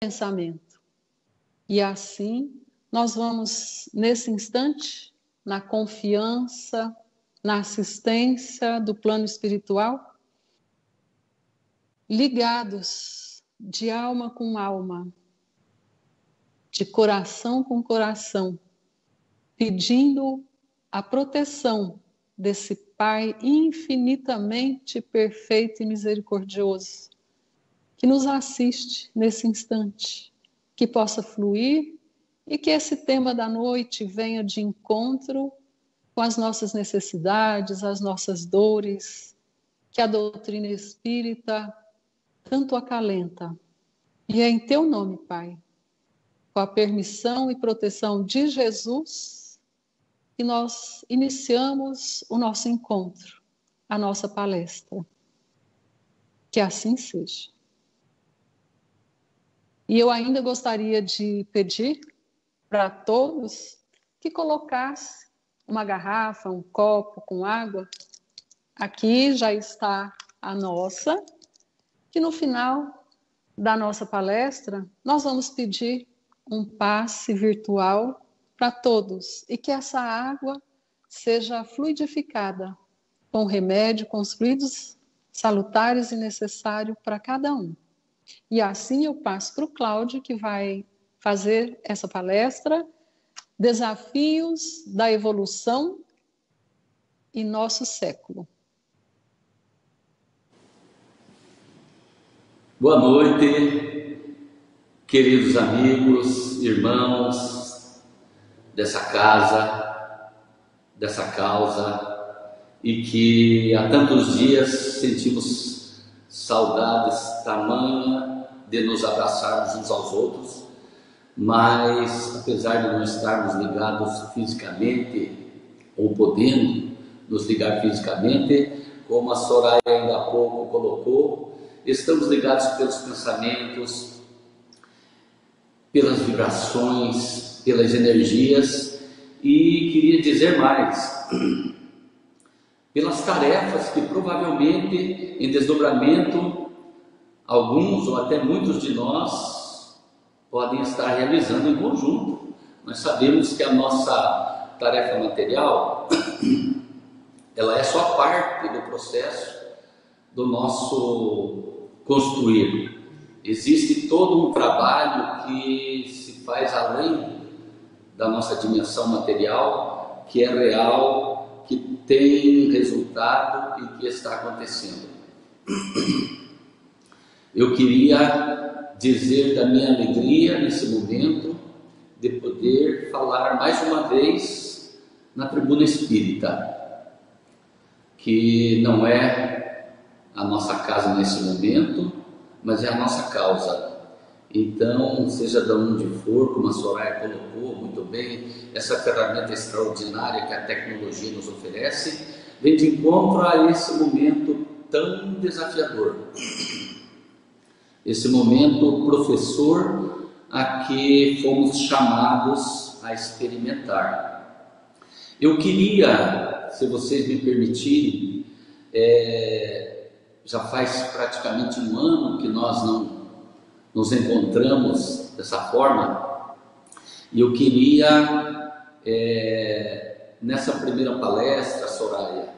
pensamento. E assim, nós vamos, nesse instante, na confiança, na assistência do plano espiritual, ligados de alma com alma, de coração com coração, pedindo a proteção desse Pai infinitamente perfeito e misericordioso, que nos assiste nesse instante, que possa fluir e que esse tema da noite venha de encontro com as nossas necessidades, as nossas dores, que a doutrina espírita tanto acalenta. E é em teu nome, Pai, com a permissão e proteção de Jesus, que nós iniciamos o nosso encontro, a nossa palestra. Que assim seja. E eu ainda gostaria de pedir para todos que colocasse uma garrafa, um copo com água. Aqui já está a nossa, que no final da nossa palestra nós vamos pedir um passe virtual para todos e que essa água seja fluidificada com remédio, com os fluidos salutares e necessários para cada um. E assim eu passo para o Cláudio, que vai fazer essa palestra, Desafios da Evolução e Nosso Século. Boa noite, queridos amigos, irmãos dessa casa, dessa causa, e que há tantos dias sentimos saudades tamanha de nos abraçarmos uns aos outros, mas apesar de não estarmos ligados fisicamente, ou podendo nos ligar fisicamente, como a Soraya ainda há pouco colocou, estamos ligados pelos pensamentos, pelas vibrações, pelas energias, e queria dizer mais, pelas tarefas que provavelmente em desdobramento alguns ou até muitos de nós podem estar realizando em conjunto. Nós sabemos que a nossa tarefa material ela é só parte do processo do nosso construir. Existe todo um trabalho que se faz além da nossa dimensão material, que é real, que tem resultado e que está acontecendo. Eu queria dizer da minha alegria nesse momento de poder falar mais uma vez na tribuna espírita, que não é a nossa casa nesse momento, mas é a nossa causa. Então, seja de onde for, como a Soraya colocou muito bem, essa ferramenta extraordinária que a tecnologia nos oferece, vem de encontro a esse momento tão desafiador. Esse momento professor a que fomos chamados a experimentar. Eu queria, se vocês me permitirem, já faz praticamente um ano que nós não nos encontramos dessa forma, e eu queria, nessa primeira palestra, Soraya,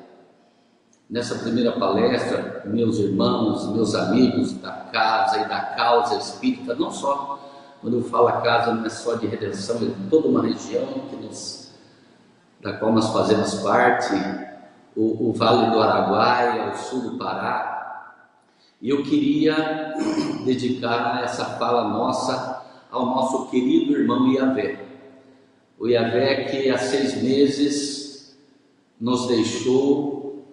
nessa primeira palestra, meus irmãos, meus amigos da casa e da causa espírita, não só, quando eu falo a casa, não é só de redenção, é de toda uma região da qual nós fazemos parte, o Vale do Araguaia, o sul do Pará. E eu queria dedicar essa fala nossa ao nosso querido irmão Iavé. O Iavé que há 6 meses nos deixou,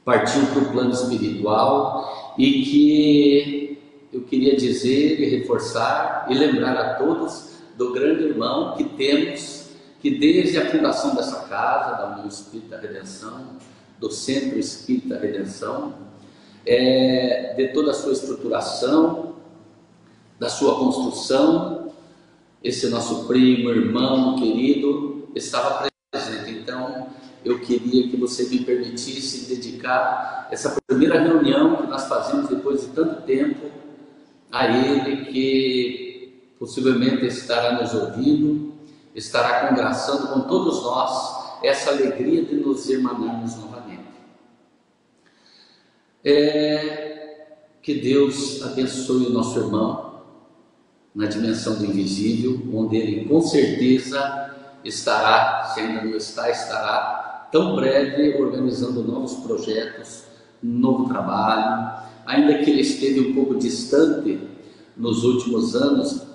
partiu para o plano espiritual, e que eu queria dizer e reforçar e lembrar a todos do grande irmão que temos, que desde a fundação dessa casa, da União Espírita Redenção, do Centro Espírita Redenção, de toda a sua estruturação, da sua construção, esse nosso primo, irmão, querido, estava presente. Então, eu queria que você me permitisse dedicar essa primeira reunião que nós fazemos depois de tanto tempo a ele, que possivelmente estará nos ouvindo, estará conversando com todos nós essa alegria de nos irmanarmos novamente. Que Deus abençoe o nosso irmão na dimensão do invisível, onde ele com certeza estará, se ainda não está, estará tão breve organizando novos projetos, novo trabalho, ainda que ele esteve um pouco distante nos últimos anos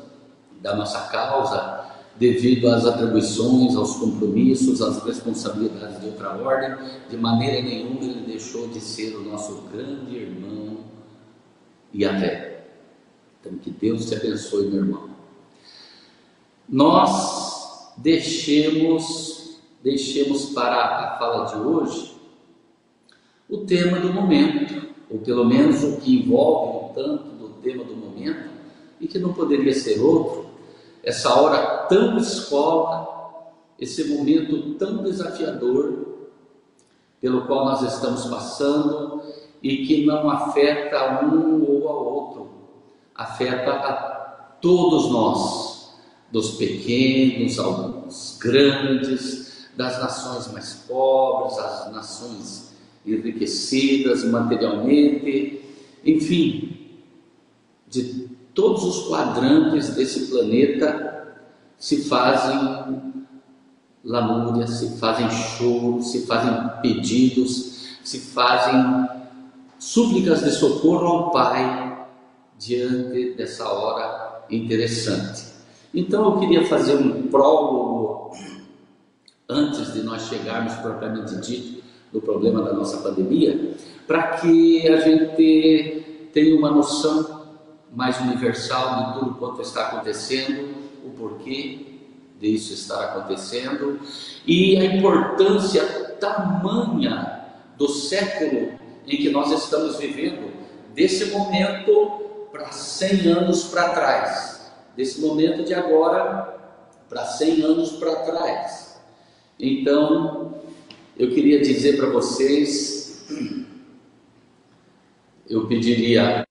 da nossa causa, devido às atribuições, aos compromissos, às responsabilidades de outra ordem, de maneira nenhuma ele deixou de ser o nosso grande irmão Yahvé. Então, que Deus te abençoe, meu irmão. Nós deixemos para a fala de hoje o tema do momento, ou pelo menos o que envolve um tanto do tema do momento, e que não poderia ser outro, essa hora tão escola, esse momento tão desafiador, pelo qual nós estamos passando, e que não afeta um ou ao outro, afeta a todos nós, dos pequenos aos grandes, das nações mais pobres, às nações enriquecidas materialmente, enfim, de todos os quadrantes desse planeta se fazem lamúrias, se fazem choros, se fazem pedidos, se fazem súplicas de socorro ao Pai diante dessa hora interessante. Então eu queria fazer um prólogo antes de nós chegarmos propriamente dito no problema da nossa pandemia, para que a gente tenha uma noção mais universal de tudo quanto está acontecendo, o porquê disso estar acontecendo e a importância tamanha do século em que nós estamos vivendo, desse momento para 100 anos para trás, desse momento de agora para 100 anos para trás. Então, eu queria dizer para vocês, eu pediria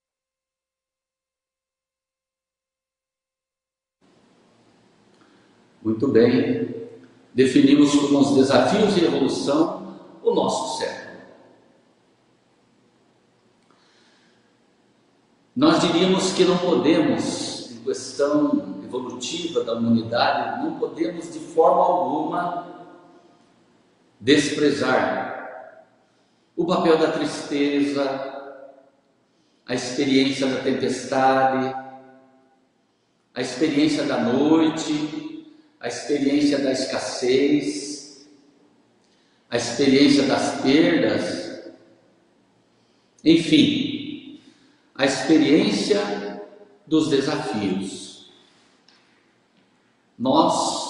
muito bem, definimos como os desafios de evolução o nosso século. Nós diríamos que não podemos, em questão evolutiva da humanidade, não podemos de forma alguma desprezar o papel da tristeza, a experiência da tempestade, a experiência da noite, a experiência da escassez, a experiência das perdas, enfim, a experiência dos desafios. Nós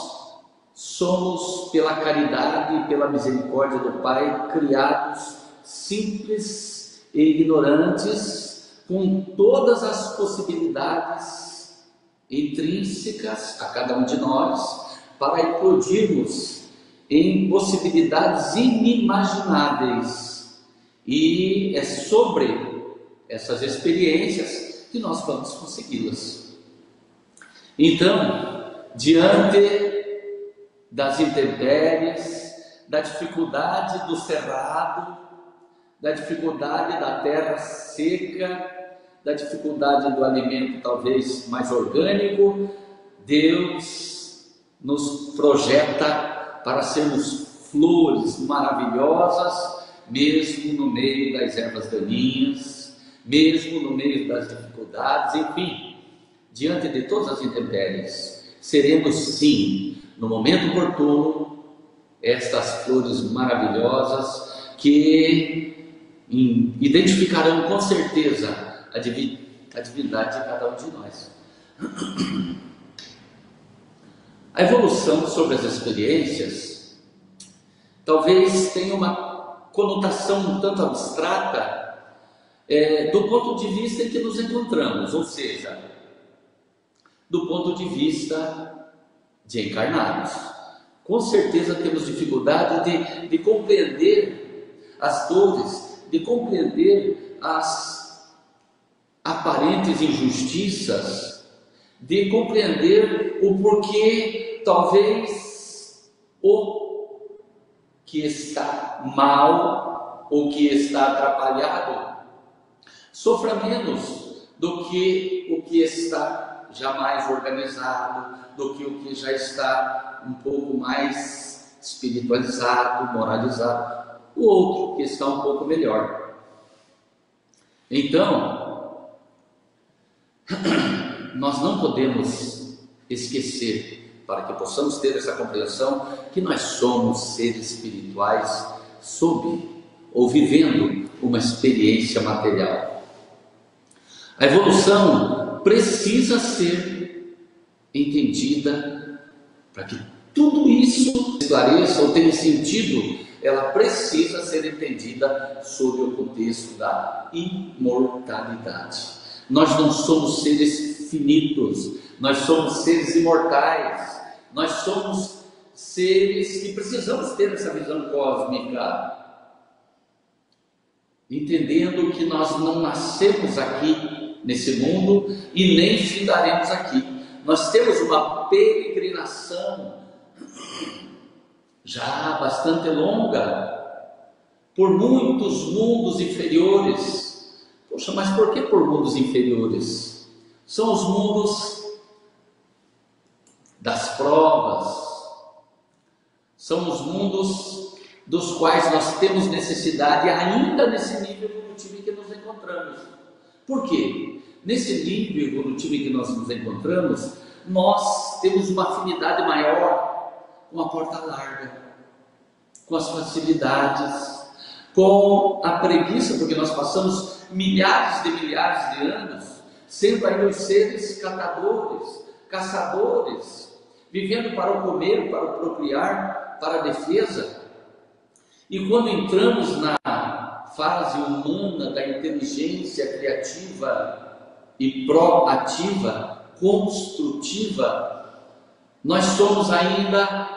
somos, pela caridade e pela misericórdia do Pai, criados simples e ignorantes, com todas as possibilidades intrínsecas a cada um de nós, para eclodirmos em possibilidades inimagináveis. E é sobre essas experiências que nós vamos consegui-las. Então, diante das intempéries, da dificuldade do cerrado, da dificuldade da terra seca, da dificuldade do alimento talvez mais orgânico, Deus nos projeta para sermos flores maravilhosas, mesmo no meio das ervas daninhas, mesmo no meio das dificuldades, enfim, diante de todas as intempéries, seremos sim, no momento oportuno, estas flores maravilhosas que identificarão com certeza a divindade de cada um de nós. A evolução sobre as experiências talvez tenha uma conotação um tanto abstrata do ponto de vista em que nos encontramos, ou seja, do ponto de vista de encarnados. Com certeza temos dificuldade de compreender as dores, de compreender as aparentes injustiças de compreender o porquê, talvez, o que está mal, o que está atrapalhado, sofra menos do que o que está já mais organizado, do que o que já está um pouco mais espiritualizado, moralizado, o outro que está um pouco melhor. Então, nós não podemos esquecer, para que possamos ter essa compreensão, que nós somos seres espirituais sob ou vivendo uma experiência material. A evolução precisa ser entendida para que tudo isso esclareça ou tenha sentido. Ela precisa ser entendida sob o contexto da imortalidade. Nós não somos seres finitos, nós somos seres imortais, nós somos seres que precisamos ter essa visão cósmica, entendendo que nós não nascemos aqui nesse mundo e nem findaremos aqui. Nós temos uma peregrinação já bastante longa por muitos mundos inferiores. Poxa, mas por que por mundos inferiores? São os mundos das provas, são os mundos dos quais nós temos necessidade ainda nesse nível evolutivo em que nos encontramos. Por quê? Nesse nível evolutivo em que nós nos encontramos, nós temos uma afinidade maior com a porta larga, com as facilidades, com a preguiça, porque nós passamos milhares de anos sendo ainda os seres catadores, caçadores, vivendo para o comer, para o procriar, para a defesa. E quando entramos na fase humana da inteligência criativa e proativa, construtiva, nós somos ainda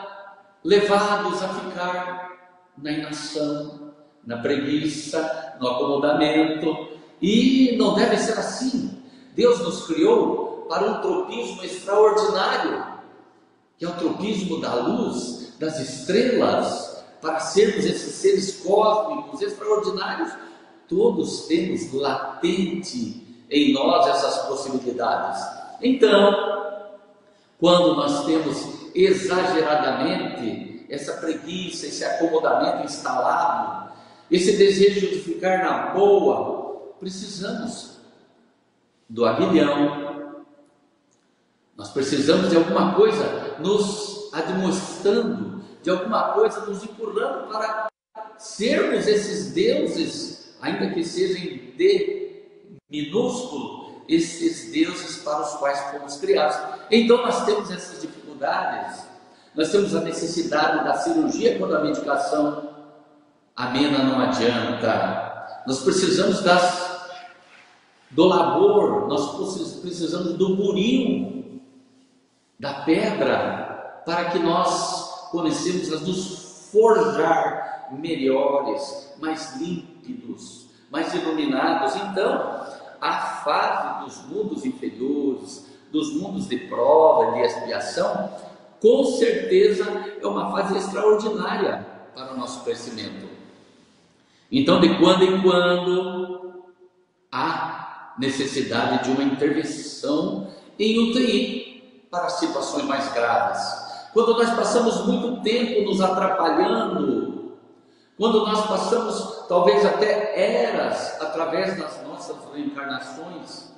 levados a ficar na inação, na preguiça, no acomodamento, e não deve ser assim. Deus nos criou para um tropismo extraordinário, que é o tropismo da luz, das estrelas, para sermos esses seres cósmicos extraordinários. Todos temos latente em nós essas possibilidades. Então, quando nós temos exageradamente essa preguiça, esse acomodamento instalado, esse desejo de ficar na boa, precisamos do aguilhão. Nós precisamos de alguma coisa nos admoestando, de alguma coisa nos empurrando para sermos esses deuses, ainda que sejam de minúsculo, esses deuses para os quais fomos criados. Então nós temos essas dificuldades, nós temos a necessidade da cirurgia quando a medicação amena não adianta. Nós precisamos do labor, nós precisamos do buril, da pedra, para que nós comecemos a nos forjar melhores, mais límpidos, mais iluminados. Então, a fase dos mundos inferiores, dos mundos de prova, de expiação, com certeza é uma fase extraordinária para o nosso crescimento. Então, de quando em quando, há necessidade de uma intervenção em UTI para situações mais graves. Quando nós passamos muito tempo nos atrapalhando, quando nós passamos talvez até eras através das nossas reencarnações,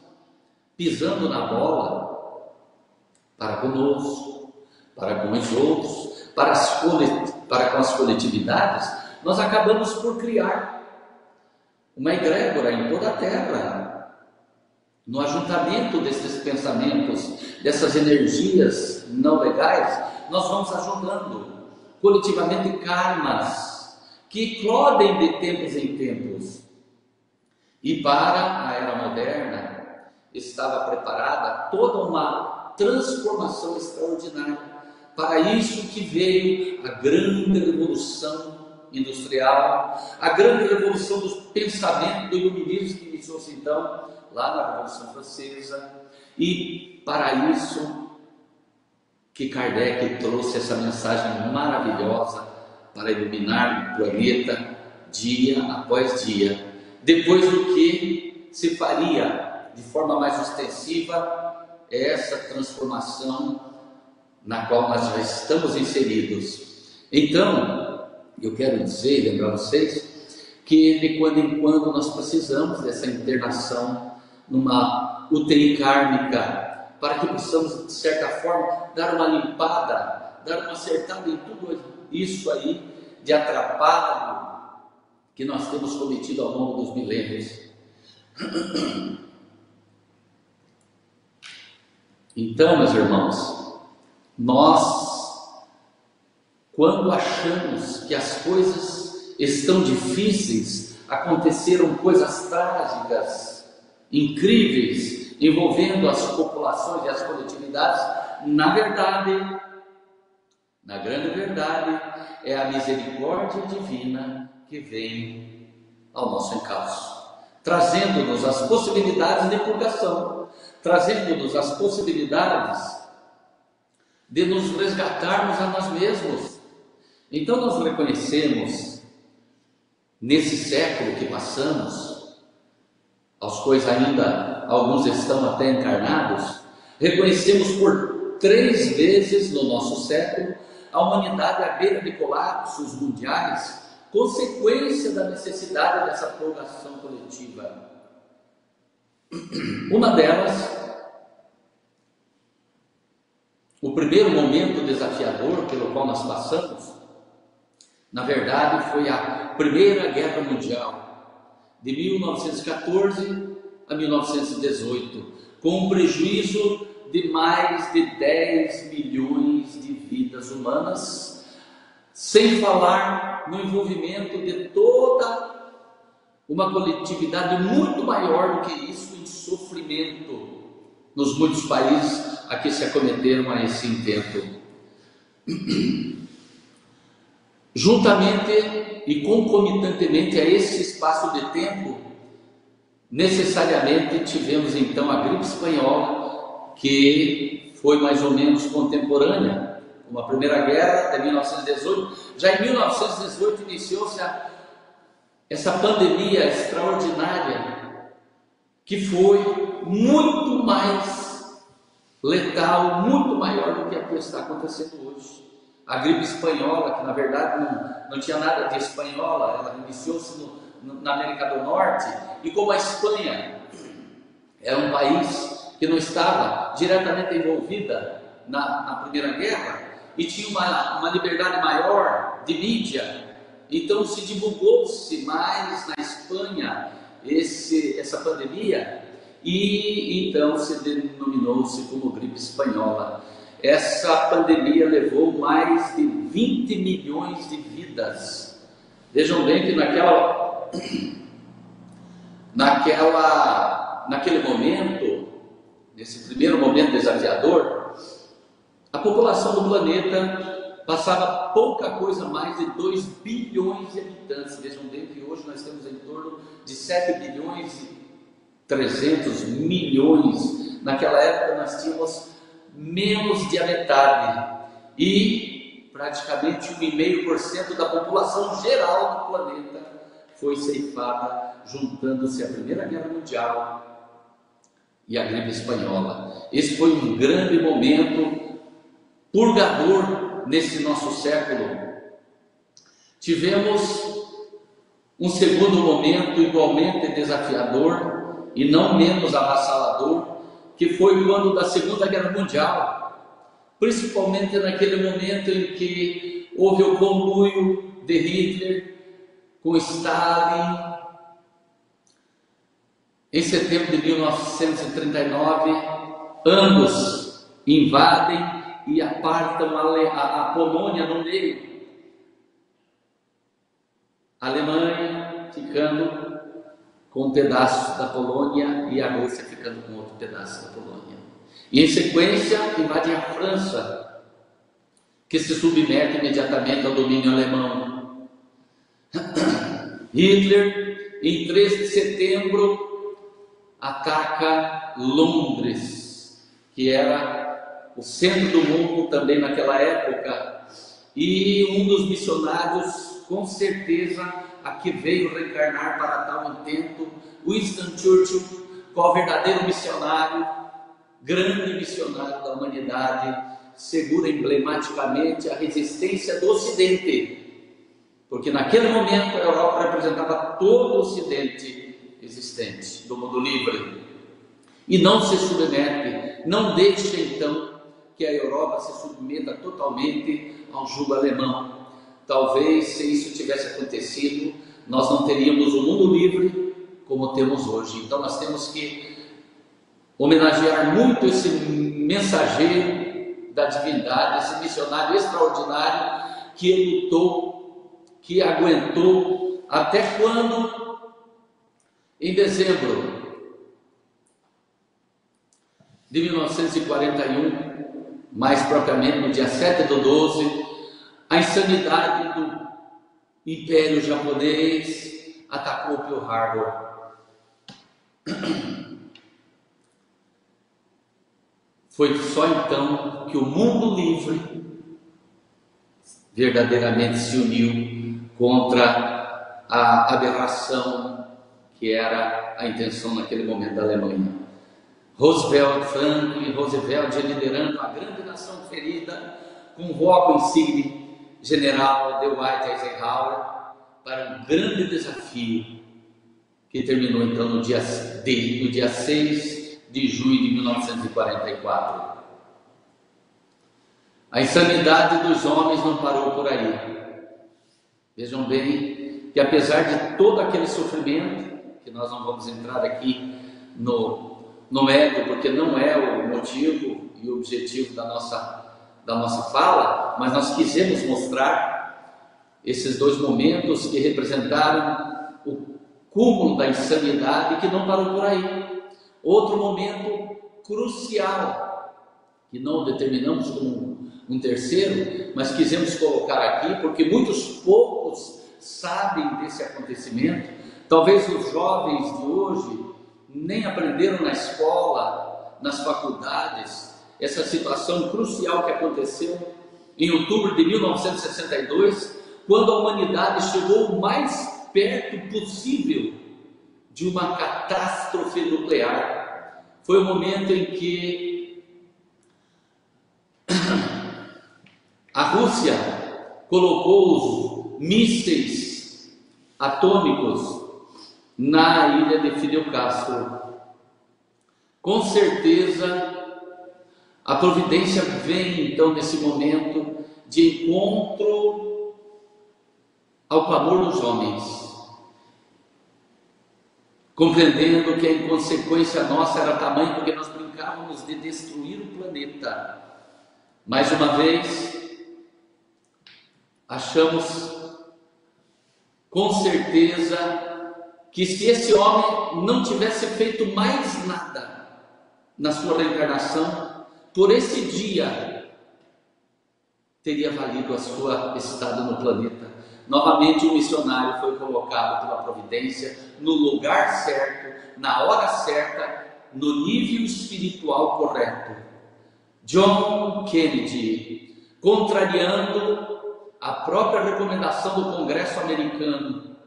pisando na bola, para conosco, para com os outros, para com as coletividades, nós acabamos por criar uma egrégora em toda a Terra, no ajuntamento desses pensamentos, dessas energias não legais. Nós vamos ajuntando coletivamente karmas que eclodem de tempos em tempos. E para a era moderna estava preparada toda uma transformação extraordinária. Para isso que veio a grande revolução industrial, a grande revolução do pensamento do iluminismo que iniciou-se então lá na Revolução Francesa, e para isso que Kardec trouxe essa mensagem maravilhosa para iluminar o planeta dia após dia, depois do que se faria de forma mais ostensiva essa transformação na qual nós já estamos inseridos. Então, eu quero dizer, lembrar vocês, que de quando em quando nós precisamos dessa internação numa UTI kármica, para que possamos, de certa forma, dar uma limpada, dar uma acertada em tudo isso aí de atrapalho que nós temos cometido ao longo dos milênios. Então, meus irmãos, nós, quando achamos que as coisas estão difíceis, aconteceram coisas trágicas, incríveis, envolvendo as populações e as coletividades, na verdade, na grande verdade, é a misericórdia divina que vem ao nosso encalço, trazendo-nos as possibilidades de purgação, trazendo-nos as possibilidades de nos resgatarmos a nós mesmos. Então nós reconhecemos, nesse século que passamos, aos quais ainda alguns estão até encarnados, reconhecemos por 3 vezes no nosso século a humanidade à beira de colapsos mundiais, consequência da necessidade dessa purgação coletiva. Uma delas, o primeiro momento desafiador pelo qual nós passamos, na verdade, foi a Primeira Guerra Mundial, de 1914 a 1918, com um prejuízo de mais de 10 milhões de vidas humanas, sem falar no envolvimento de toda uma coletividade muito maior do que isso em sofrimento nos muitos países a que se acometeram a esse intento. Juntamente e concomitantemente a esse espaço de tempo, necessariamente tivemos então a gripe espanhola, que foi mais ou menos contemporânea com a Primeira Guerra, até 1918. Já em 1918 iniciou-se essa pandemia extraordinária, que foi muito mais letal, muito maior do que a que está acontecendo hoje. A gripe espanhola, que na verdade não tinha nada de espanhola, ela iniciou-se na América do Norte, e como a Espanha era um país que não estava diretamente envolvida na Primeira Guerra, e tinha uma liberdade maior de mídia, então se divulgou-se mais na Espanha essa pandemia, e então se denominou-se como gripe espanhola. Essa pandemia levou mais de 20 milhões de vidas. Vejam bem que naquele momento, nesse primeiro momento desafiador, a população do planeta passava pouca coisa mais de 2 bilhões de habitantes. Vejam bem que hoje nós temos em torno de 7 bilhões e 300 milhões. Naquela época nós tínhamos menos de a metade, e praticamente 1,5% da população geral do planeta foi ceifada, juntando-se à Primeira Guerra Mundial e a gripe espanhola. Esse foi um grande momento purgador nesse nosso século. Tivemos um segundo momento igualmente desafiador e não menos avassalador, que foi quando da Segunda Guerra Mundial, principalmente naquele momento em que houve o conluio de Hitler com Stalin. Em setembro de 1939, ambos invadem e apartam a Polônia no meio. A Alemanha ficando com um pedaço da Polônia e a Rússia ficando com outro pedaço da Polônia. E em sequência invadem a França, que se submete imediatamente ao domínio alemão. Hitler, em 3 de setembro, ataca Londres, que era o centro do mundo também naquela época, e um dos missionários, com certeza, a que veio reencarnar para tal intento, Winston Churchill, qual verdadeiro missionário, grande missionário da humanidade, segura emblematicamente a resistência do Ocidente, porque naquele momento a Europa representava todo o Ocidente existente, do mundo livre, e não se submete, não deixa então que a Europa se submeta totalmente ao jugo alemão. Talvez, se isso tivesse acontecido, nós não teríamos um mundo livre como temos hoje. Então nós temos que homenagear muito esse mensageiro da divindade, esse missionário extraordinário que lutou, que aguentou, até quando, em dezembro de 1941, mais propriamente no dia 7/12, a insanidade do Império Japonês atacou Pearl Harbor. Foi só então que o mundo livre verdadeiramente se uniu contra a aberração que era a intenção naquele momento da Alemanha. Roosevelt, Franklin Roosevelt liderando a grande nação ferida, convoca o insigne general Dwight Eisenhower para um grande desafio que terminou então no dia 6 de junho de 1944. A insanidade dos homens não parou por aí. Vejam bem que apesar de todo aquele sofrimento, que nós não vamos entrar aqui no mérito, porque não é o motivo e o objetivo da nossa fala, mas nós quisemos mostrar esses dois momentos que representaram o cúmulo da insanidade, que não parou por aí. Outro momento crucial, que não determinamos como um terceiro, mas quisemos colocar aqui, porque muitos poucos sabem desse acontecimento. Talvez os jovens de hoje nem aprenderam na escola, nas faculdades, essa situação crucial que aconteceu em outubro de 1962, quando a humanidade chegou o mais perto possível de uma catástrofe nuclear. Foi o momento em que a Rússia colocou os mísseis atômicos na ilha de Fidel Castro. Com certeza, a providência vem então nesse momento de encontro ao clamor dos homens, compreendendo que a inconsequência nossa era tamanha, porque nós brincávamos de destruir o planeta. Mais uma vez, achamos com certeza que se esse homem não tivesse feito mais nada na sua reencarnação, por esse dia teria valido a sua estada no planeta. Novamente o missionário foi colocado pela providência no lugar certo, na hora certa, no nível espiritual correto. John Kennedy, contrariando a própria recomendação do Congresso americano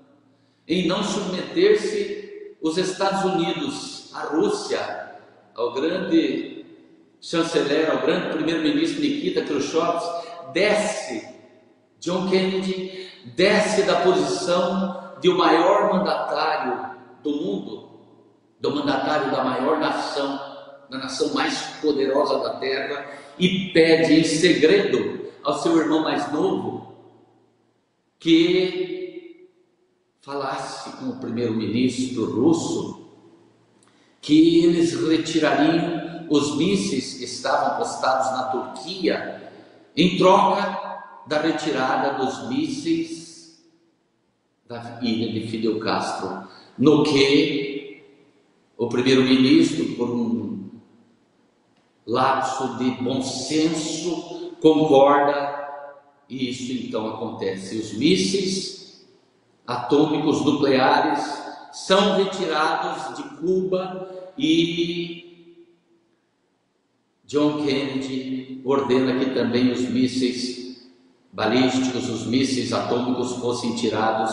em não submeter-se os Estados Unidos, a Rússia, ao grande chanceler, ao grande primeiro-ministro Nikita Khrushchev, John Kennedy desce da posição de o maior mandatário do mundo, do mandatário da maior nação, da nação mais poderosa da Terra, e pede em segredo ao seu irmão mais novo que falasse com o primeiro-ministro russo que eles retirariam os mísseis que estavam postados na Turquia em troca da retirada dos mísseis da ilha de Fidel Castro, no que o primeiro-ministro, por um lapso de bom senso, concorda, e isso então acontece. Os mísseis atômicos nucleares são retirados de Cuba e John Kennedy ordena que também os mísseis balísticos, os mísseis atômicos fossem tirados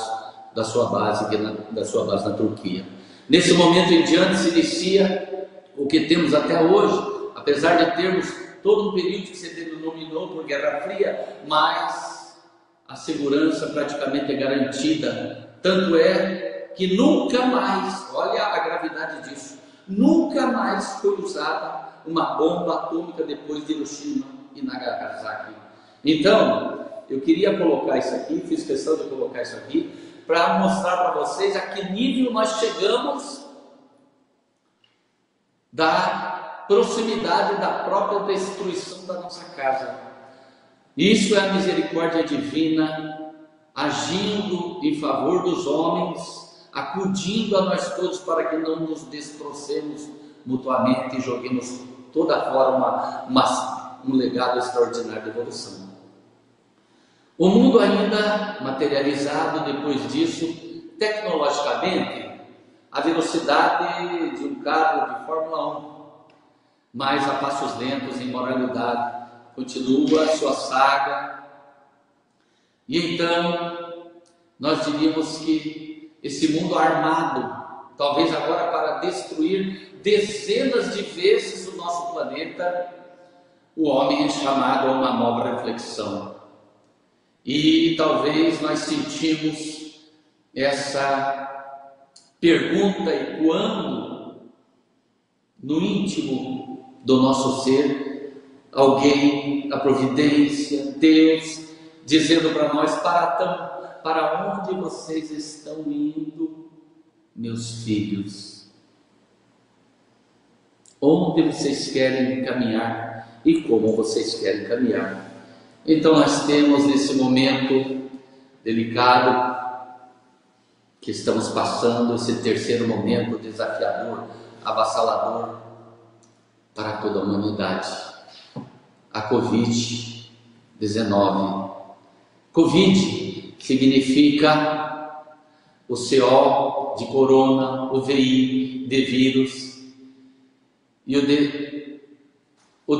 da sua base na Turquia. Nesse momento em diante se inicia o que temos até hoje, apesar de termos todo um período que se denominou por Guerra Fria, mas a segurança praticamente é garantida. Tanto é que nunca mais, olha a gravidade disso, nunca mais foi usada uma bomba atômica depois de Hiroshima e Nagasaki. Então, eu queria colocar isso aqui, fiz questão de colocar isso aqui, para mostrar para vocês a que nível nós chegamos da proximidade da própria destruição da nossa casa. Isso é a misericórdia divina agindo em favor dos homens, acudindo a nós todos para que não nos destrocemos mutuamente e joguemos toda fora um legado extraordinário de evolução. O mundo ainda materializado depois disso, tecnologicamente, a velocidade de um carro de Fórmula 1, mas a passos lentos em moralidade, continua a sua saga. E então, nós diríamos que esse mundo armado, talvez agora para destruir dezenas de vezes o nosso planeta, o homem é chamado a uma nova reflexão. E talvez nós sentimos essa pergunta ecoando no íntimo do nosso ser, alguém, a providência, Deus, dizendo para nós: para onde vocês estão indo, meus filhos? Onde vocês querem caminhar e como vocês querem caminhar? Então nós temos nesse momento delicado que estamos passando, esse terceiro momento desafiador, avassalador para toda a humanidade, a Covid-19. Covid significa o CO de corona, o VI de vírus, e o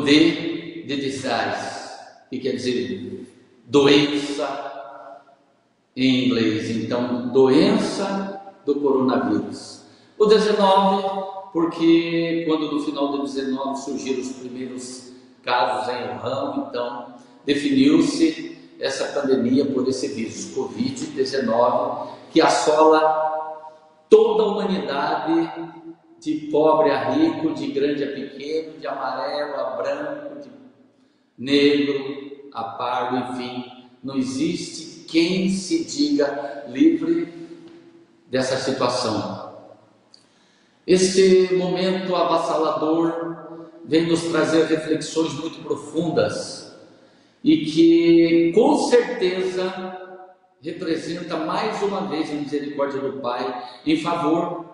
D de disease, que quer dizer doença em inglês. Então, doença do coronavírus. O 19, porque quando no final do 19 surgiram os primeiros casos em Wuhan, então definiu-se essa pandemia por esse vírus, Covid-19, que assola toda a humanidade, de pobre a rico, de grande a pequeno, de amarelo a branco, de negro a pardo, enfim, não existe quem se diga livre dessa situação. Este momento avassalador vem nos trazer reflexões muito profundas e que com certeza representa mais uma vez a misericórdia do Pai em favor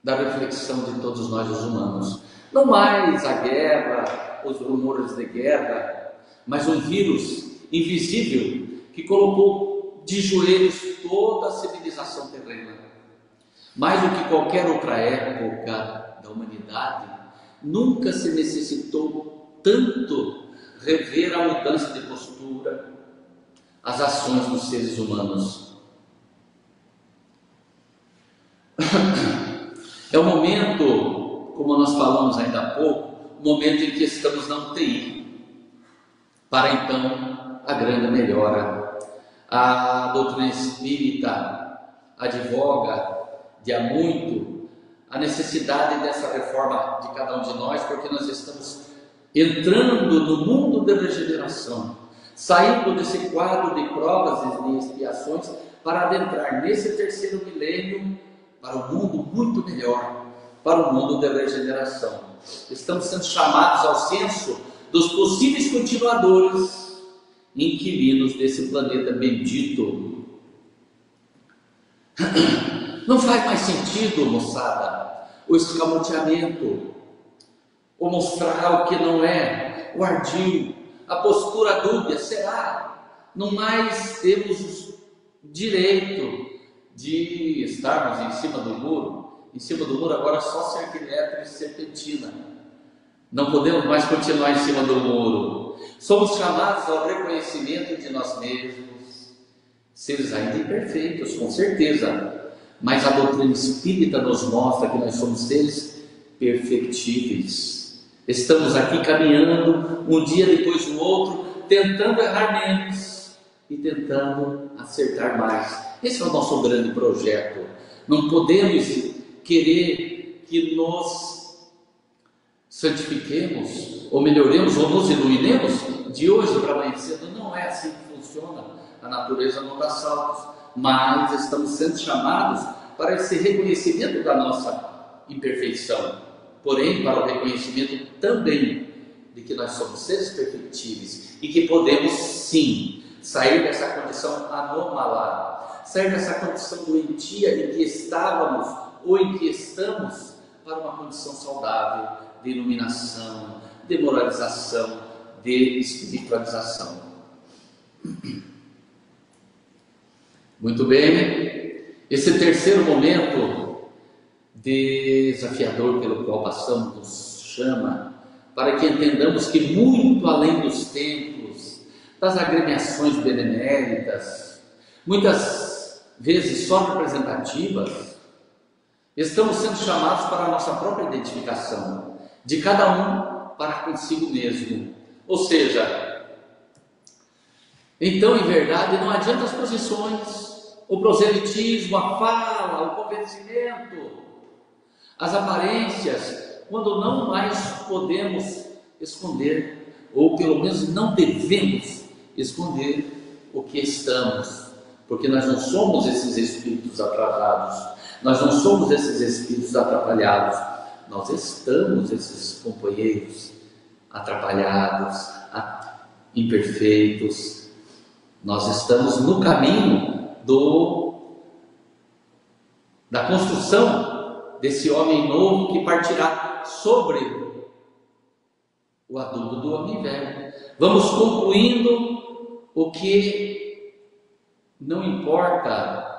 da reflexão de todos nós os humanos. Não mais a guerra, os rumores de guerra, mas um vírus invisível que colocou de joelhos toda a civilização terrena. Mais do que qualquer outra época da humanidade, nunca se necessitou tanto rever a mudança de postura, as ações dos seres humanos. É o momento, como nós falamos ainda há pouco, o momento em que estamos na UTI, para então a grande melhora. A doutrina espírita advoga de há muito a necessidade dessa reforma de cada um de nós, porque nós estamos entrando no mundo da regeneração, saindo desse quadro de provas e expiações para adentrar nesse terceiro milênio para um mundo muito melhor, para o mundo da regeneração. Estamos sendo chamados ao senso dos possíveis continuadores, inquilinos desse planeta bendito. Não faz mais sentido, moçada, o escamoteamento, o mostrar o que não é, o ardil, a postura dúbia. Será? Não mais temos direito de estarmos em cima do muro. Em cima do muro agora só cerca elétrica e serpentina. Não podemos mais continuar em cima do muro. Somos chamados ao reconhecimento de nós mesmos, seres ainda imperfeitos, com certeza, mas a doutrina espírita nos mostra que nós somos seres perfectíveis. Estamos aqui caminhando, um dia depois do outro, tentando errar menos e tentando acertar mais. Esse é o nosso grande projeto. Não podemos querer que nos santifiquemos, ou melhoremos, ou nos iluminemos de hoje para amanhã cedo. Não é assim que funciona. A natureza não dá saltos, mas estamos sendo chamados para esse reconhecimento da nossa imperfeição, porém para o reconhecimento também de que nós somos seres perfectíveis e que podemos sim sair dessa condição anômala, sair dessa condição doentia em que estávamos ou em que estamos, para uma condição saudável de iluminação, de moralização, de espiritualização. Muito bem, esse terceiro momento desafiador pelo qual passamos nos chama para que entendamos que muito além dos templos, das agremiações beneméritas, muitas vezes só representativas, estamos sendo chamados para a nossa própria identificação, de cada um para consigo mesmo. Ou seja, então, em verdade, não adianta as posições, o proselitismo, a fala, o convencimento, as aparências, quando não mais podemos esconder, ou pelo menos não devemos esconder o que estamos, porque nós não somos esses espíritos atrasados, nós não somos esses espíritos atrapalhados, nós estamos esses companheiros atrapalhados, imperfeitos, nós estamos no caminho da construção desse homem novo que partirá sobre o adubo do homem velho. Vamos concluindo o que não importa,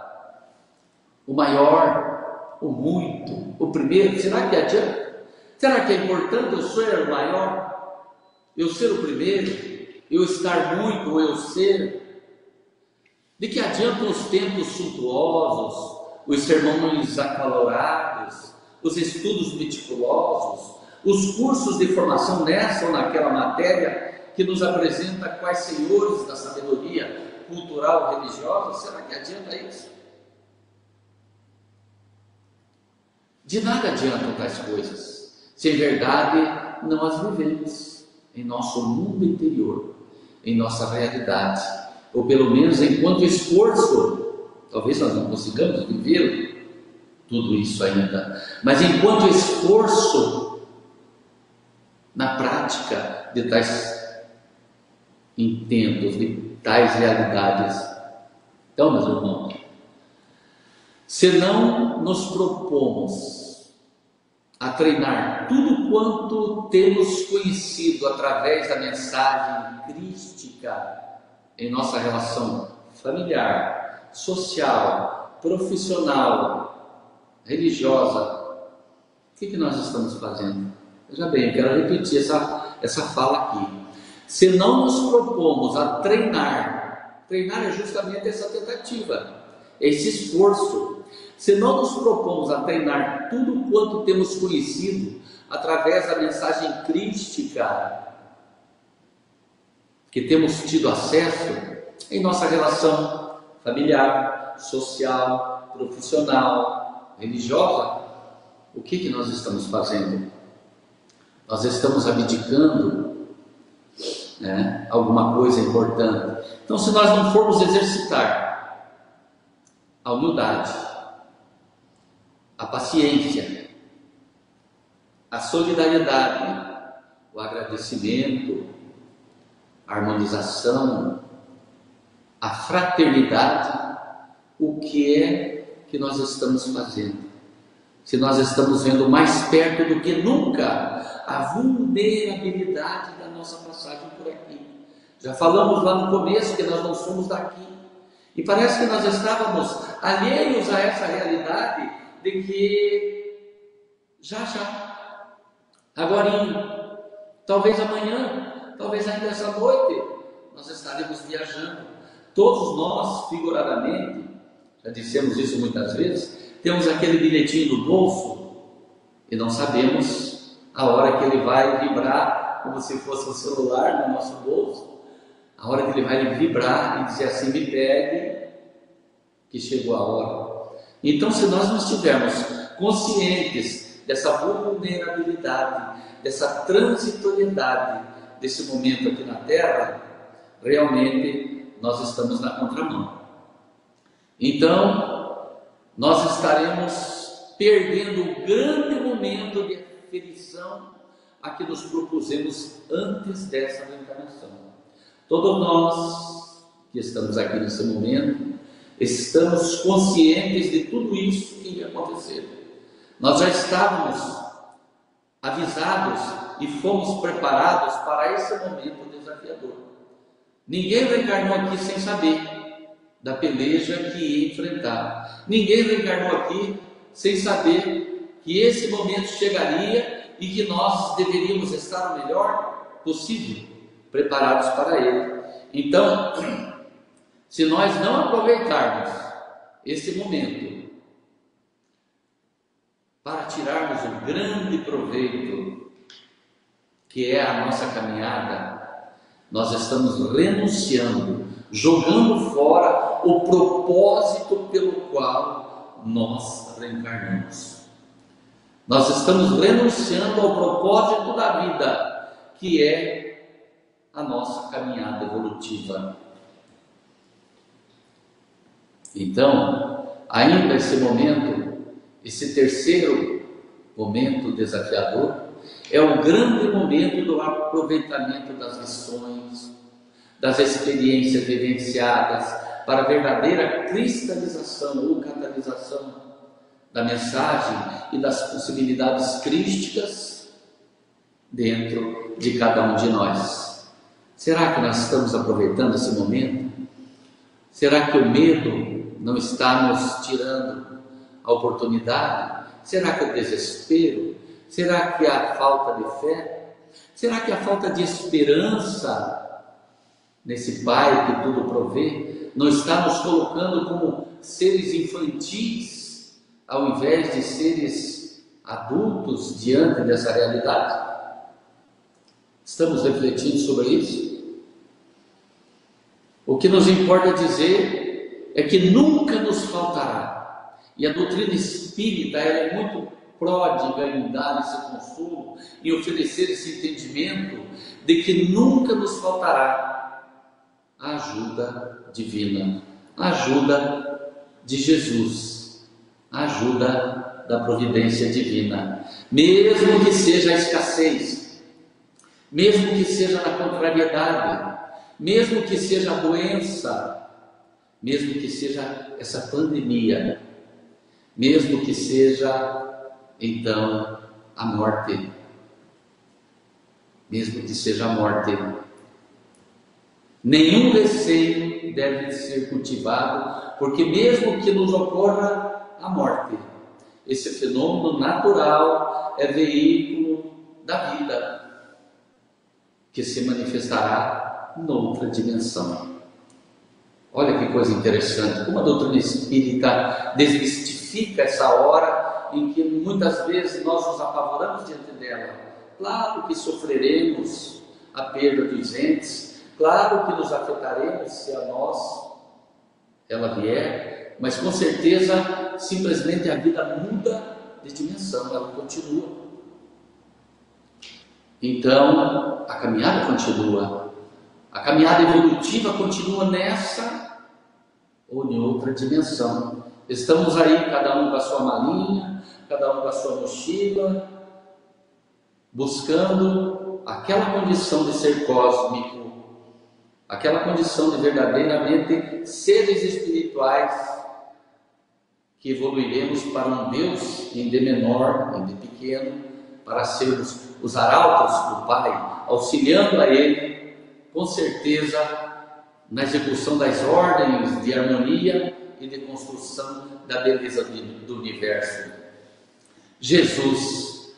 o maior, o muito, o primeiro. Será que adianta? Será que é importante eu ser o maior, eu ser o primeiro, eu estar muito ou eu ser? De que adiantam os templos suntuosos, os sermões acalorados, os estudos meticulosos, os cursos de formação nessa ou naquela matéria que nos apresenta quais senhores da sabedoria cultural religiosa? Será que adianta isso? De nada adiantam tais coisas, se em verdade não as vivemos em nosso mundo interior, em nossa realidade. Ou pelo menos enquanto esforço, talvez nós não consigamos viver tudo isso ainda, mas enquanto esforço na prática de tais intentos, de tais realidades. Então, meus irmãos, se não nos propomos a treinar tudo quanto temos conhecido através da mensagem crística em nossa relação familiar, social, profissional, religiosa, o que nós estamos fazendo? Veja bem, eu quero repetir essa fala aqui. Se não nos propomos a treinar é justamente essa tentativa, esse esforço. Se não nos propomos a treinar tudo quanto temos conhecido através da mensagem crística que temos tido acesso em nossa relação familiar, social, profissional, religiosa, o que nós estamos fazendo? Nós estamos abdicando, né, alguma coisa importante. Então, se nós não formos exercitar a humildade, a paciência, a solidariedade, o agradecimento, a harmonização, a fraternidade, o que é que nós estamos fazendo? Se nós estamos vendo mais perto do que nunca a vulnerabilidade da nossa passagem por aqui. Já falamos lá no começo que nós não somos daqui, e parece que nós estávamos alheios a essa realidade de que já, agorinha, talvez amanhã, talvez ainda essa noite, nós estaremos viajando. Todos nós, figuradamente, já dissemos isso muitas vezes, temos aquele bilhetinho no bolso e não sabemos a hora que ele vai vibrar, como se fosse um celular no nosso bolso, a hora que ele vai vibrar e dizer assim: me pegue, que chegou a hora. Então, se nós não estivermos conscientes dessa vulnerabilidade, dessa transitoriedade desse momento aqui na Terra, realmente nós estamos na contramão. Então, nós estaremos perdendo o grande momento de aferição a que nos propusemos antes dessa reencarnação. Todos nós que estamos aqui nesse momento, estamos conscientes de tudo isso que ia acontecer. Nós já estávamos avisados e fomos preparados para esse momento desafiador. Ninguém reencarnou aqui sem saber da peleja que ia enfrentar. Ninguém reencarnou aqui sem saber que esse momento chegaria e que nós deveríamos estar o melhor possível, preparados para ele. Então, se nós não aproveitarmos esse momento para tirarmos o grande proveito que é a nossa caminhada, nós estamos renunciando, jogando fora o propósito pelo qual nós reencarnamos. Nós estamos renunciando ao propósito da vida, que é a nossa caminhada evolutiva. Então, ainda esse momento, esse terceiro momento desafiador, é o grande momento do aproveitamento das lições, das experiências vivenciadas, para a verdadeira cristalização ou catalisação da mensagem e das possibilidades crísticas dentro de cada um de nós. Será que nós estamos aproveitando esse momento? Será que o medo não está nos tirando a oportunidade? Será que o desespero? Será que a falta de fé? Será que a falta de esperança nesse Pai que tudo provê não está nos colocando como seres infantis, ao invés de seres adultos diante dessa realidade? Estamos refletindo sobre isso? O que nos importa dizer é que nunca nos faltará. E a doutrina espírita ela é muito pródiga em dar esse consolo, em oferecer esse entendimento de que nunca nos faltará a ajuda divina, a ajuda de Jesus, a ajuda da providência divina, mesmo que seja a escassez, mesmo que seja na contrariedade, mesmo que seja a doença, mesmo que seja essa pandemia, mesmo que seja então a morte, mesmo que seja a morte. Nenhum receio deve ser cultivado, porque mesmo que nos ocorra a morte, esse fenômeno natural é veículo da vida, que se manifestará noutra dimensão. Olha que coisa interessante, como a doutrina espírita desmistifica essa hora em que muitas vezes nós nos apavoramos diante dela. Claro que sofreremos a perda dos entes, claro que nos afetaremos se a nós ela vier, mas com certeza simplesmente a vida muda de dimensão, ela continua. Então a caminhada continua, a caminhada evolutiva continua nessa ou em outra dimensão. Estamos aí, cada um com a sua malinha, cada um com a sua mochila, buscando aquela condição de ser cósmico, aquela condição de verdadeiramente seres espirituais, que evoluiremos para um Deus em D menor, em D pequeno, para sermos os arautos do Pai, auxiliando a Ele, com certeza, na execução das ordens de harmonia e de construção da beleza do universo. Jesus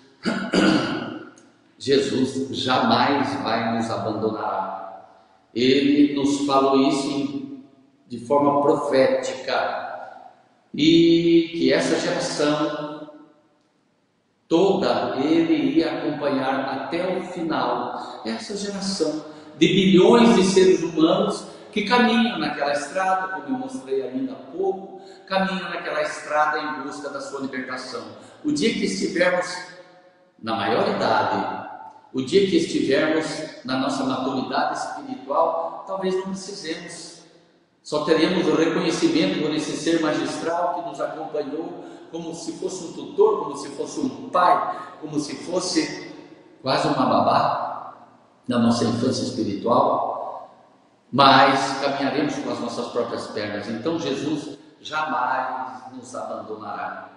Jesus jamais vai nos abandonar. Ele nos falou isso de forma profética, e que essa geração toda ele ia acompanhar até o final. Essa geração de bilhões de seres humanos que caminham naquela estrada, como eu mostrei ainda há pouco, caminham naquela estrada em busca da sua libertação. O dia que estivermos na maior idade, o dia que estivermos na nossa maturidade espiritual, talvez não precisemos, só teremos o reconhecimento por esse ser magistral que nos acompanhou, como se fosse um tutor, como se fosse um pai, como se fosse quase uma babá na nossa infância espiritual, mas caminharemos com as nossas próprias pernas. Então Jesus jamais nos abandonará.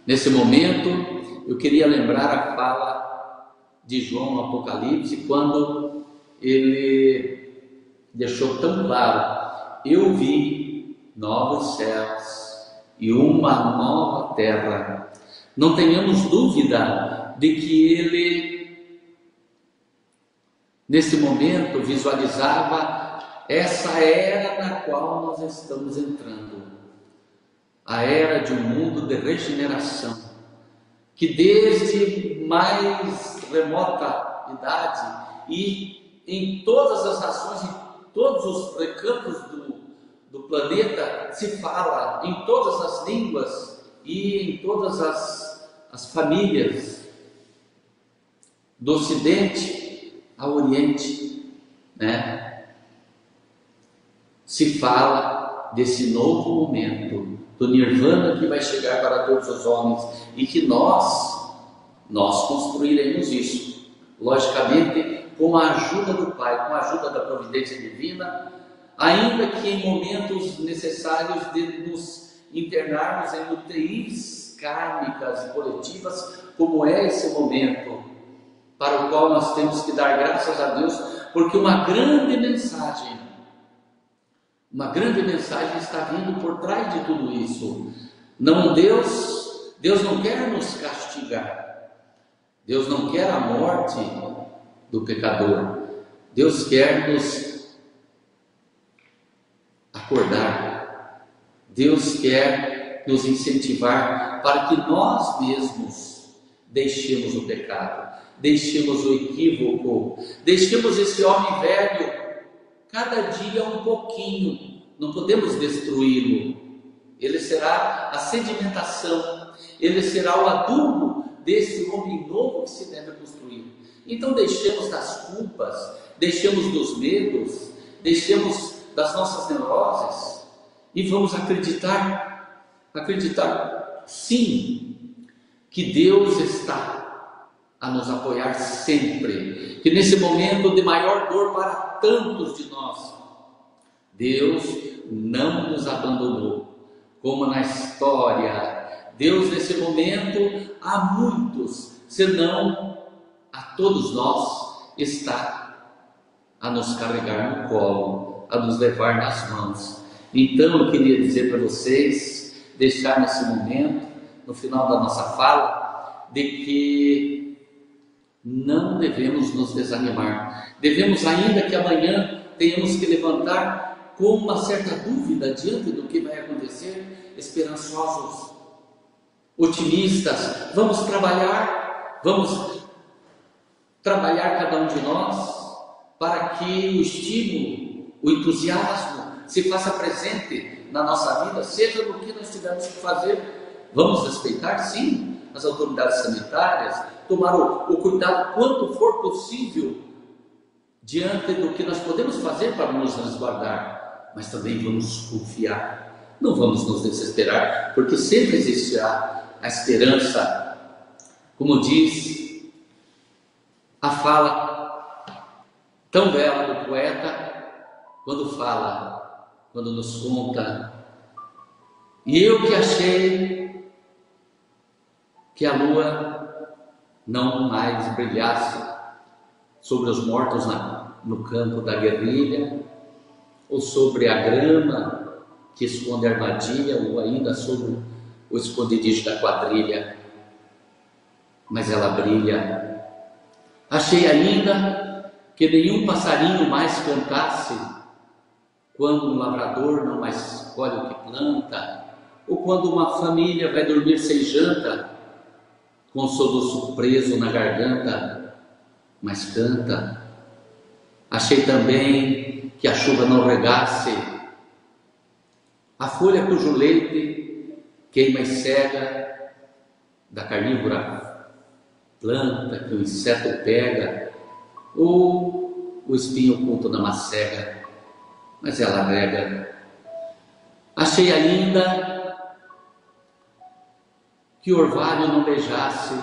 Nesse momento, eu queria lembrar a fala de João no Apocalipse, quando ele deixou tão claro: eu vi novos céus e uma nova terra. Não tenhamos dúvida de que ele, nesse momento, visualizava essa era na qual nós estamos entrando, a era de um mundo de regeneração, que desde mais remota idade e em todas as nações, em todos os recantos do planeta, se fala em todas as línguas e em todas as famílias, do Ocidente ao Oriente, né? Se fala desse novo momento, do Nirvana que vai chegar para todos os homens, e que nós construiremos isso, logicamente com a ajuda do Pai, com a ajuda da providência divina, ainda que em momentos necessários de nos internarmos em UTIs kármicas e coletivas, como é esse momento, para o qual nós temos que dar graças a Deus, porque uma grande mensagem está vindo por trás de tudo isso. Deus não quer nos castigar, Deus não quer a morte do pecador, Deus quer nos acordar, Deus quer nos incentivar para que nós mesmos deixemos o pecado, deixemos o equívoco, deixemos esse homem velho, cada dia um pouquinho. Não podemos destruí-lo. Ele será a sedimentação, ele será o adubo desse homem novo que se deve construir. Então deixemos das culpas, deixemos dos medos, deixemos das nossas neuroses e vamos acreditar sim, que Deus está a nos apoiar sempre, que nesse momento de maior dor para tantos de nós, Deus não nos abandonou, como na história. Deus nesse momento, a muitos, senão a todos nós, está a nos carregar no colo, a nos levar nas mãos. Então eu queria dizer para vocês, deixar nesse momento, no final da nossa fala, de que não devemos nos desanimar. Devemos, ainda que amanhã tenhamos que levantar com uma certa dúvida diante do que vai acontecer, esperançosos, otimistas. Vamos trabalhar cada um de nós, para que o estímulo, o entusiasmo se faça presente na nossa vida, seja no que nós tivermos que fazer. Vamos respeitar, sim, as autoridades sanitárias, tomar o cuidado quanto for possível diante do que nós podemos fazer para nos resguardar, mas também vamos confiar, não vamos nos desesperar, porque sempre existirá a esperança, como diz a fala tão bela do poeta, quando nos conta: e eu que achei que a lua não mais brilhasse sobre os mortos no campo da guerrilha, ou sobre a grama que esconde a armadilha, ou ainda sobre o esconderijo da quadrilha. mas ela brilha. Achei ainda que nenhum passarinho mais cantasse quando um lavrador não mais colhe o que planta, ou quando uma família vai dormir sem janta, com o soluço preso na garganta, mas canta. Achei também que a chuva não regasse a folha cujo leite queima e cega da carnívora planta que o inseto pega, ou o espinho oculto na macega, mas ela rega. Achei ainda que o orvalho não beijasse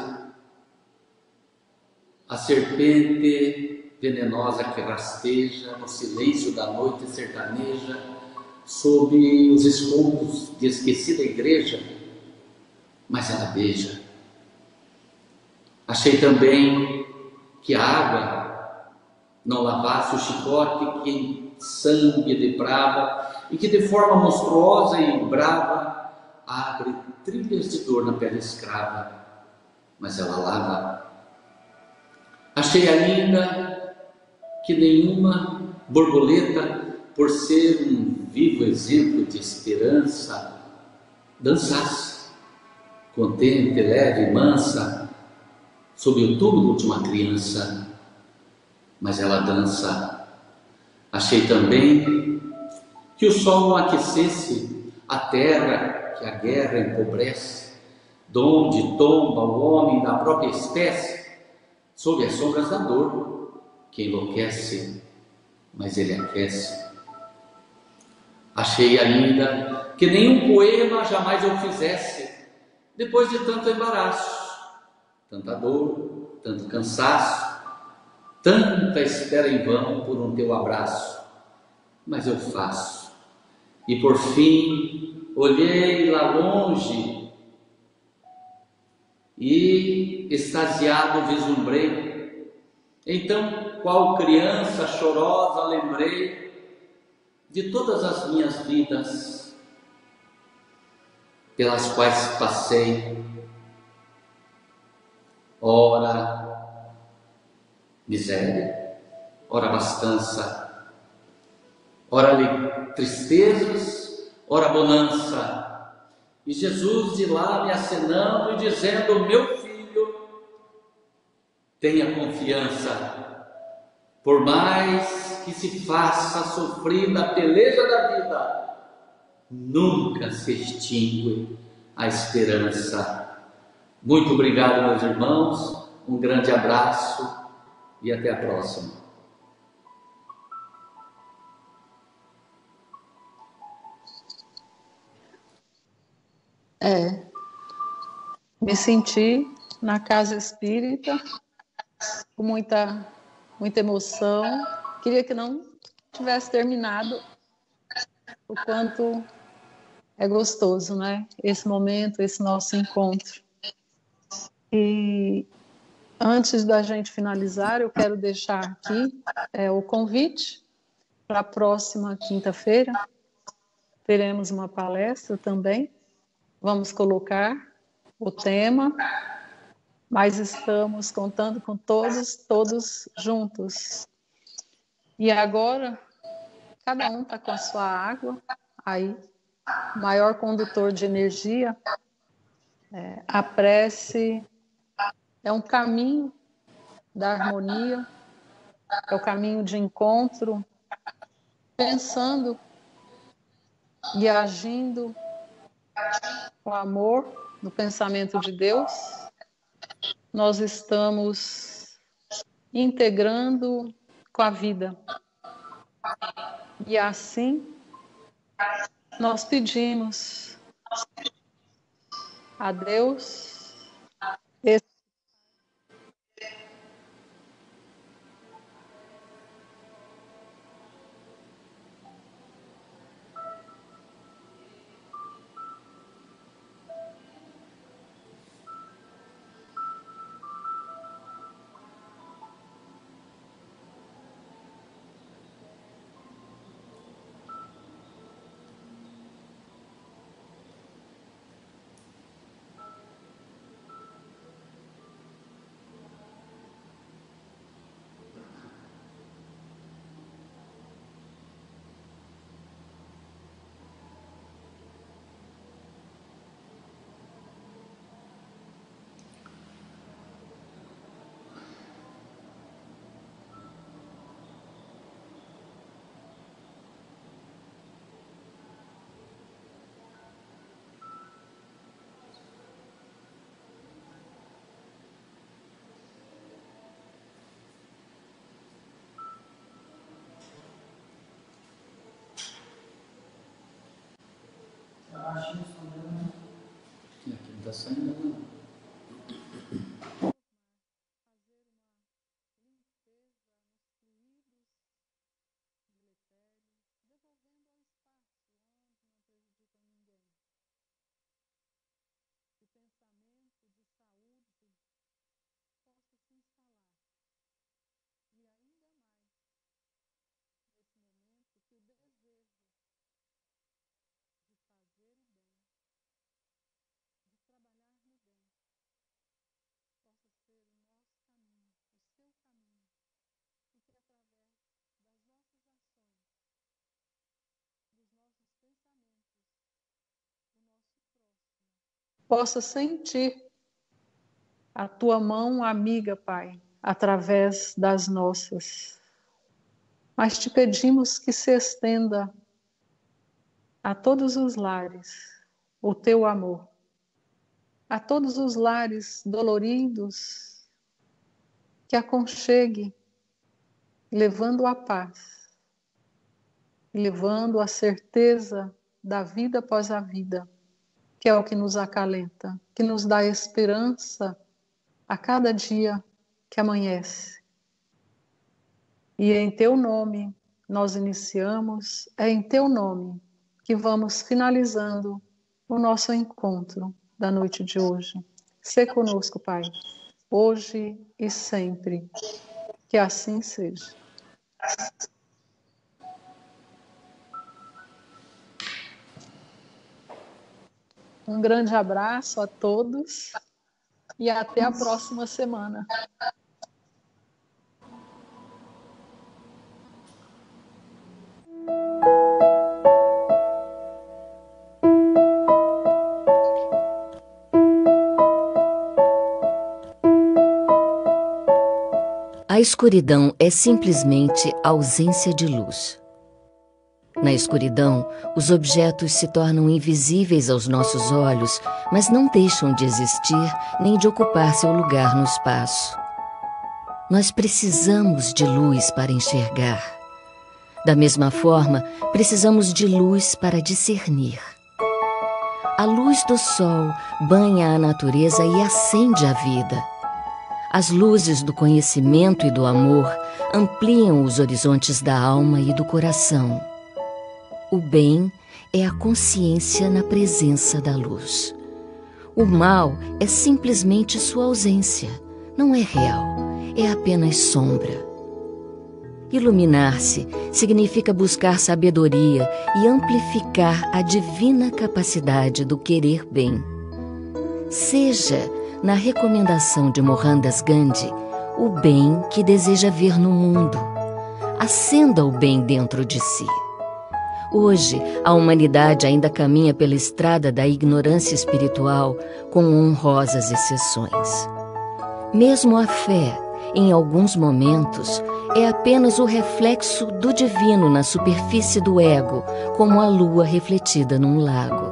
a serpente venenosa que rasteja no silêncio da noite sertaneja, sob os escombros de esquecida igreja, mas ela beija. Achei também que a água não lavasse o chicote que em sangue deprava e que de forma monstruosa e brava abre trilhas de dor na pele escrava, mas ela lava. Achei ainda que nenhuma borboleta, por ser um vivo exemplo de esperança, dançasse, contente, leve, mansa, sob o túmulo de uma criança, mas ela dança. Achei também que o sol não aquecesse a terra que a guerra empobrece, donde tomba o homem da própria espécie, sob as sombras da dor que enlouquece, mas ele aquece. Achei ainda que nenhum poema jamais eu fizesse, depois de tanto embaraço, tanta dor, tanto cansaço, tanta espera em vão por um teu abraço, mas eu faço. E por fim, olhei lá longe e, extasiado, vislumbrei. Então, qual criança chorosa, lembrei de todas as minhas vidas pelas quais passei, ora miséria, ora abastança, ora tristezas, ora bonança, e Jesus de lá me acenando e dizendo: meu filho, tenha confiança, por mais que se faça sofrida a peleja da vida, nunca se extingue a esperança. Muito obrigado, meus irmãos, um grande abraço e até a próxima. Me senti na casa espírita com muita emoção. Queria que não tivesse terminado, o quanto é gostoso, né? Esse momento, esse nosso encontro. E antes da gente finalizar, eu quero deixar aqui o convite para a próxima quinta-feira. Teremos uma palestra também. Vamos colocar o tema, mas estamos contando com todos juntos. E agora, cada um está com a sua água aí, maior condutor de energia. A prece é um caminho da harmonia, é o caminho de encontro, pensando e agindo com amor no pensamento de Deus. Nós estamos integrando com a vida. E assim, nós pedimos a Deus Essa ainda não. Possa sentir a tua mão amiga, Pai, através das nossas. Mas te pedimos que se estenda a todos os lares o teu amor, a todos os lares doloridos, que aconchegue, levando a paz, levando a certeza da vida após a vida, que é o que nos acalenta, que nos dá esperança a cada dia que amanhece. E em teu nome nós iniciamos, é em teu nome que vamos finalizando o nosso encontro da noite de hoje. Sê conosco, Pai, hoje e sempre. Que assim seja. Um grande abraço a todos e até a próxima semana. A escuridão é simplesmente ausência de luz. Na escuridão, os objetos se tornam invisíveis aos nossos olhos, mas não deixam de existir nem de ocupar seu lugar no espaço. Nós precisamos de luz para enxergar. Da mesma forma, precisamos de luz para discernir. A luz do sol banha a natureza e acende a vida. As luzes do conhecimento e do amor ampliam os horizontes da alma e do coração. O bem é a consciência na presença da luz. O mal é simplesmente sua ausência. Não é real, é apenas sombra. Iluminar-se significa buscar sabedoria e amplificar a divina capacidade do querer bem. Seja, na recomendação de Mohandas Gandhi, o bem que deseja ver no mundo. Acenda o bem dentro de si. Hoje, a humanidade ainda caminha pela estrada da ignorância espiritual, com honrosas exceções. Mesmo a fé, em alguns momentos, é apenas o reflexo do divino na superfície do ego, como a lua refletida num lago.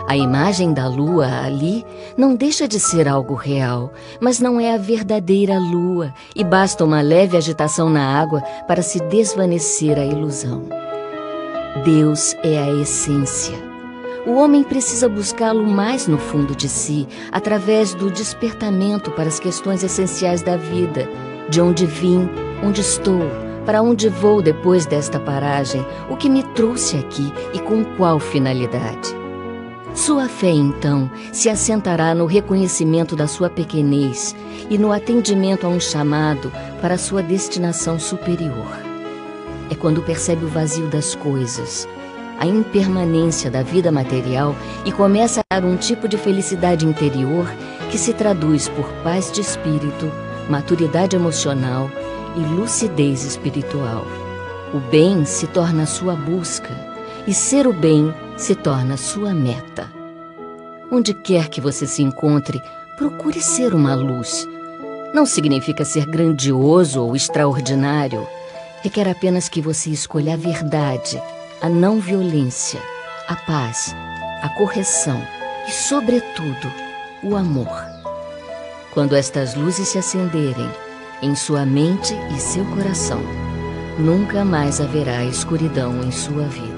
A imagem da lua ali não deixa de ser algo real, mas não é a verdadeira lua, e basta uma leve agitação na água para se desvanecer a ilusão. Deus é a essência. O homem precisa buscá-lo mais no fundo de si, através do despertamento para as questões essenciais da vida, de onde vim, onde estou, para onde vou depois desta paragem, o que me trouxe aqui e com qual finalidade. Sua fé, então, se assentará no reconhecimento da sua pequenez e no atendimento a um chamado para a sua destinação superior. É quando percebe o vazio das coisas, a impermanência da vida material e começa a dar um tipo de felicidade interior que se traduz por paz de espírito, maturidade emocional e lucidez espiritual. O bem se torna sua busca e ser o bem se torna sua meta. Onde quer que você se encontre, procure ser uma luz. Não significa ser grandioso ou extraordinário. Requer apenas que você escolha a verdade, a não violência, a paz, a correção e, sobretudo, o amor. Quando estas luzes se acenderem em sua mente e seu coração, nunca mais haverá escuridão em sua vida.